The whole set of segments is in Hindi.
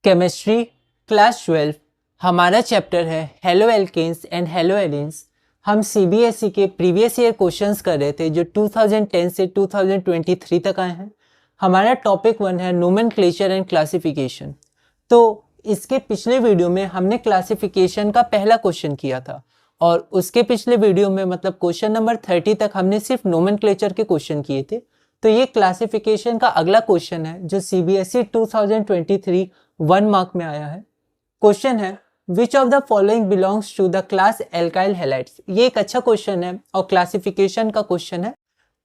केमिस्ट्री क्लास 12 हमारा चैप्टर है हेलो एल्केन्स एंड हेलो एलीन्स। हम सीबीएसई के प्रीवियस ईयर क्वेश्चंस कर रहे थे जो 2010 से 2023 तक आए हैं। हमारा टॉपिक 1 है नोमेनक्लेचर एंड क्लासिफिकेशन। तो इसके पिछले वीडियो में हमने क्लासिफिकेशन का पहला क्वेश्चन किया था और उसके पिछले वीडियो में मतलब क्वेश्चन नंबर 30 तक हमने सिर्फ नोमेनक्लेचर के क्वेश्चन किए थे। तो ये क्लासिफिकेशन का अगला क्वेश्चन है जो सीबीएसई 2023 1 मार्क में आया है। क्वेश्चन है which of the following belongs to the class alkyl halides. ये एक अच्छा क्वेश्चन है और क्लासिफिकेशन का क्वेश्चन है,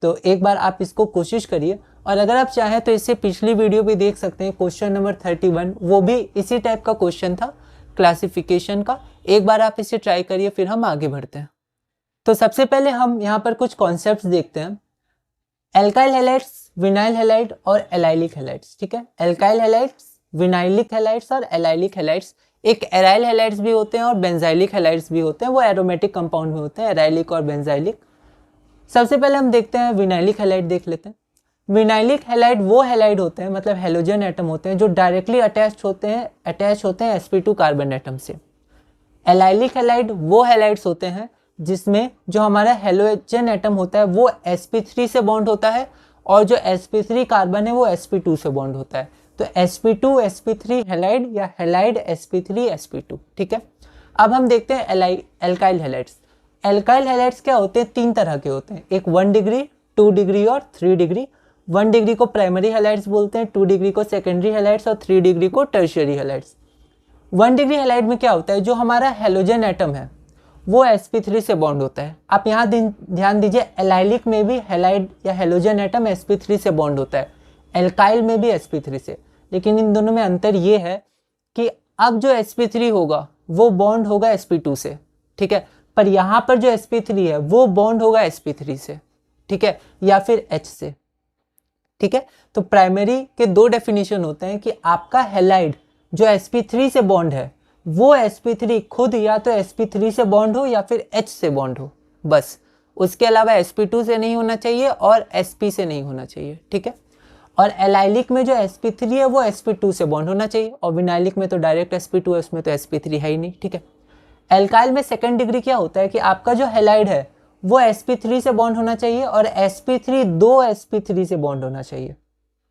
तो एक बार आप इसको कोशिश करिए और अगर आप चाहें तो इससे पिछली वीडियो भी देख सकते हैं। क्वेश्चन नंबर 31 वो भी इसी टाइप का क्वेश्चन था क्लासिफिकेशन का। एक बार आप इसे ट्राई करिए फिर हम आगे बढ़ते हैं। तो सबसे पहले हम यहाँ पर कुछ कॉन्सेप्ट्स देखते हैं। एल्काइल हैलाइड्स, विनाइल हैलाइड और एलाइलिक हैलाइड्स। ठीक है, एल्काइल हैलाइड्स, विनाइलिक हैलाइड्स और एलाइलिक हैलाइड्स। एक एराइल हैलाइड्स भी होते हैं और बेंजाइलिक हैलाइड्स भी होते हैं, वो एरोमेटिक कंपाउंड में होते हैं, एराइलिक और बेंजाइलिक। सबसे पहले हम देखते हैं विनाइलिक हैलाइड देख लेते हैं। विनाइलिक हैलाइड वो हैलाइड होते हैं मतलब हेलोजन एटम होते हैं जो डायरेक्टली अटैच होते हैं sp2 कार्बन एटम से। एलाइलिक हैलाइड वो हैलाइड्स होते हैं जिसमें जो हमारा हेलोजन एटम होता है वो sp3 से बॉन्ड होता है और जो sp3 कार्बन है वो sp2 से बॉन्ड होता है। तो sp2 sp3 हैलाइड या हैलाइड sp3 sp2। ठीक है, अब हम देखते हैं एल्काइल हैलाइड्स। एल्काइल हैलाइड्स क्या होते हैं? 3 तरह के होते हैं, एक 1 डिग्री, 2 डिग्री और 3 डिग्री। 1 डिग्री को प्राइमरी हैलाइड्स बोलते हैं, 2 डिग्री को सेकेंडरी हैलाइड्स और 3 डिग्री को टर्शियरी हैलाइड्स। 1 डिग्री हैलाइड में क्या होता है, जो हमारा हेलोजन एटम है वो sp3 से बॉन्ड होता है। आप यहाँ ध्यान दीजिए, एलाइलिक में भी हैलाइड या हेलोजन एटम sp3 से बॉन्ड होता है, एल्काइल में भी sp3 से। लेकिन इन दोनों में अंतर ये है कि अब जो sp3 होगा वो बॉन्ड होगा sp2 से। ठीक है, पर यहाँ पर जो sp3 है वो बॉन्ड होगा sp3 से, ठीक है, या फिर H से। ठीक है, तो प्राइमरी के 2 डेफिनेशन होते हैं कि आपका हैलाइड जो sp3 से बॉन्ड है वो sp3 खुद या तो sp3 से बॉन्ड हो या फिर H से बॉन्ड हो, बस। उसके अलावा sp2 से नहीं होना चाहिए और sp से नहीं होना चाहिए। ठीक है, और एलाइलिक में जो sp3 है वो sp2 से बॉन्ड होना चाहिए और विनाइलिक में तो डायरेक्ट sp2 है, उसमें तो sp3 है ही नहीं। ठीक है, एल्काइल में 2nd डिग्री क्या होता है कि आपका जो हैलाइड है वो sp3 से बॉन्ड होना चाहिए और sp3 2 sp3 से बॉन्ड होना चाहिए।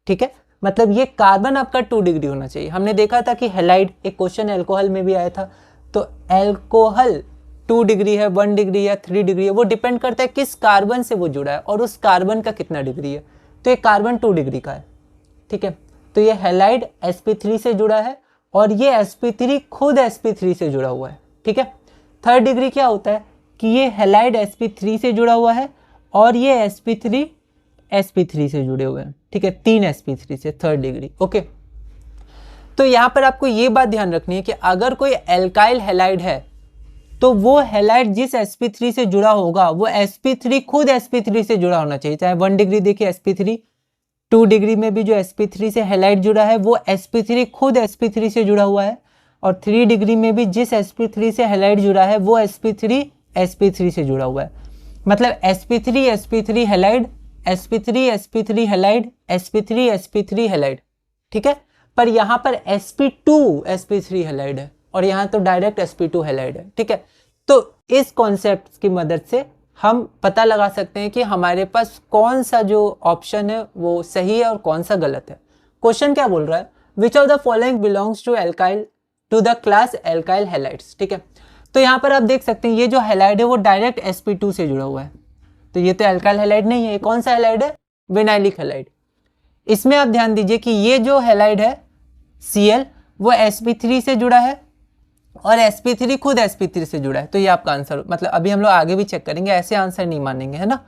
ठीक है, मतलब ये कार्बन आपका 2 डिग्री होना चाहिए। हमने देखा था कि हैलाइड, एक क्वेश्चन अल्कोहल में भी आया था, तो अल्कोहल 2 डिग्री है, 1 डिग्री या 3 डिग्री है, वो डिपेंड करता है किस कार्बन से वो जुड़ा है और उस कार्बन का कितना डिग्री है। तो ये कार्बन 2 डिग्री का है। ठीक है, तो ये हैलाइड sp3 से जुड़ा है और ये sp3 खुद sp3 से जुड़ा हुआ है। ठीक है, 3rd डिग्री क्या होता है कि ये हैलाइड sp3 से जुड़ा हुआ है और ये sp3 से जुड़े हुए हैं। ठीक है, 3 sp3 से 3rd डिग्री। ओके, तो यहाँ पर आपको ये बात ध्यान रखनी है कि अगर कोई एल्काइल हैलाइड है तो वो हैलाइड जिस sp3 से जुड़ा होगा वो sp3 खुद sp3 से जुड़ा होना चाहिए। चाहे 1 डिग्री देखिए sp3, 2 डिग्री में भी जो sp3 से हैलाइड जुड़ा है वो sp3 खुद sp3 से जुड़ा हुआ है और 3 डिग्री में भी जिस sp3 से हैलाइड जुड़ा है वो sp3 से जुड़ा हुआ है। मतलब sp3 halide, sp3 halide, sp3 halide. ठीक है, पर यहाँ पर sp3 हैलाइड है और यहाँ तो डायरेक्ट sp2 हैलाइड है। ठीक है, तो इस कॉन्सेप्ट की मदद से हम पता लगा सकते हैं कि हमारे पास कौन सा जो ऑप्शन है वो सही है और कौन सा गलत है। क्वेश्चन क्या बोल रहा है, which of the following belongs to the class alkyl halides. ठीक है, तो यहाँ पर आप देख सकते हैं ये जो हैलाइड है वो डायरेक्ट sp2 से जुड़ा हुआ है, तो ये तो एल्काइल हैलाइड नहीं है। कौन सा हैलाइड है? Vinylic halide. इसमें आप ध्यान दीजिए कि ये जो हैलाइड है Cl वो sp3 से जुड़ा है और sp3 खुद sp3 से जुड़ा है। तो ये आपका आंसर, मतलब अभी हम लोग आगे भी चेक करेंगे, ऐसे आंसर नहीं मानेंगे, है ना।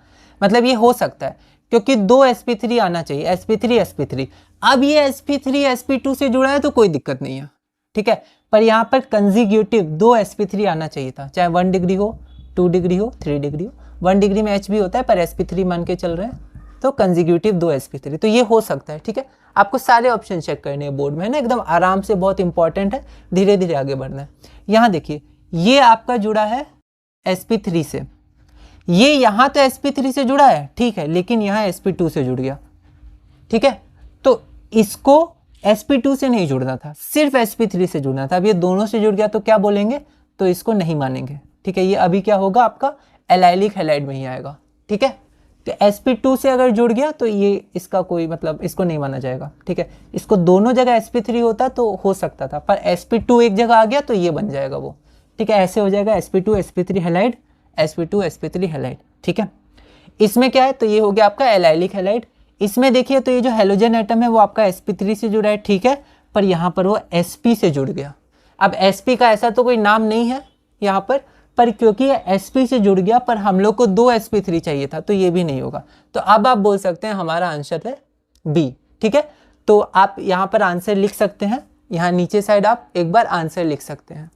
मतलब ये हो सकता है क्योंकि 2 sp3 आना चाहिए, sp3। अब ये sp3 sp2 से जुड़ा है तो कोई दिक्कत नहीं है। ठीक है, पर यहाँ पर कंजिक्यूटिव 2 sp3 आना चाहिए था, चाहे 1 डिग्री हो, 2 डिग्री हो, 3 डिग्री हो। 1 डिग्री में H भी होता है पर sp3 मान के चल रहे हैं, तो कंजिक्यूटिव 2 sp3, तो ये हो सकता है। ठीक है, आपको सारे ऑप्शन चेक करने हैं बोर्ड में, है ना, एकदम आराम से, बहुत इंपॉर्टेंट है, धीरे धीरे आगे बढ़ना है। यहाँ देखिए ये आपका जुड़ा है sp3 से, ये यहाँ तो sp3 से जुड़ा है, ठीक है, लेकिन यहाँ sp2 से जुड़ गया। ठीक है, तो इसको sp2 से नहीं जुड़ना था, सिर्फ sp3 से जुड़ना था। अब ये दोनों से जुड़ गया तो क्या बोलेंगे, तो इसको नहीं मानेंगे। ठीक है, ये अभी क्या होगा आपका एलाइलिक हैलाइड में ही आएगा। ठीक है, तो sp2 से अगर जुड़ गया तो ये इसका कोई मतलब इसको नहीं माना जाएगा। ठीक है, इसको दोनों जगह sp3 होता तो हो सकता था, पर sp2 एक जगह आ गया तो ये बन जाएगा वो। ठीक है, ऐसे हो जाएगा sp2 sp3 halide, sp2 sp3 halide. ठीक है, इसमें क्या है, तो ये हो गया आपका एलाइलिक हैलाइड। इसमें देखिए तो ये जो हेलोजन एटम है वो आपका sp3 से जुड़ा है। ठीक है, पर यहाँ पर वो sp से जुड़ गया। अब sp का ऐसा तो कोई नाम नहीं है यहाँ पर क्योंकि ये sp से जुड़ गया, पर हम लोग को 2 sp3 चाहिए था तो ये भी नहीं होगा। तो अब आप बोल सकते हैं हमारा आंसर है बी। ठीक है, तो आप यहाँ पर आंसर लिख सकते हैं, यहाँ नीचे साइड आप एक बार आंसर लिख सकते हैं।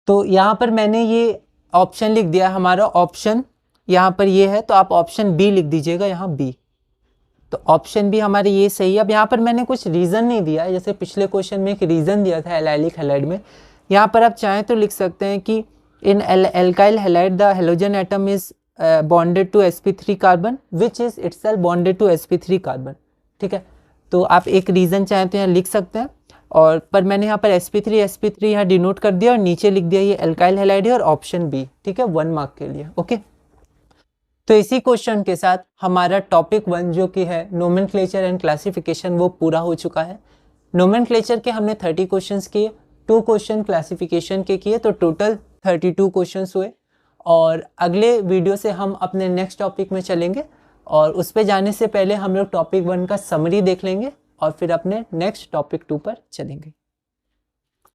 तो यहाँ पर मैंने ये ऑप्शन लिख दिया, हमारा ऑप्शन यहाँ पर ये है, तो आप ऑप्शन बी लिख दीजिएगा यहाँ बी। तो ऑप्शन बी हमारे ये सही है। अब यहाँ पर मैंने कुछ रीज़न नहीं दिया है, जैसे पिछले क्वेश्चन में एक रीज़न दिया था एलाइलिक हैलाइड में। यहाँ पर आप चाहें तो लिख सकते हैं कि in alkyl halide the halogen atom is bonded to sp3 carbon which is itself bonded to sp3 carbon. ठीक है, तो आप एक रीज़न चाहें तो यहाँ लिख सकते हैं, और पर मैंने यहाँ पर sp3 यहाँ डिनोट कर दिया और नीचे लिख दिया ये एल्काइल हैलाइड है और ऑप्शन बी। ठीक है, 1 मार्क के लिए। ओके, तो इसी क्वेश्चन के साथ हमारा टॉपिक 1 जो कि है नोमेनक्लेचर एंड क्लासिफिकेशन वो पूरा हो चुका है। नोमेनक्लेचर के हमने 30 क्वेश्चंस किए, 2 क्वेश्चन क्लासिफिकेशन के किए, तो टोटल 32 क्वेश्चंस हुए। और अगले वीडियो से हम अपने नेक्स्ट टॉपिक में चलेंगे, और उस पर जाने से पहले हम लोग टॉपिक 1 का समरी देख लेंगे और फिर अपने नेक्स्ट टॉपिक 2 पर चलेंगे।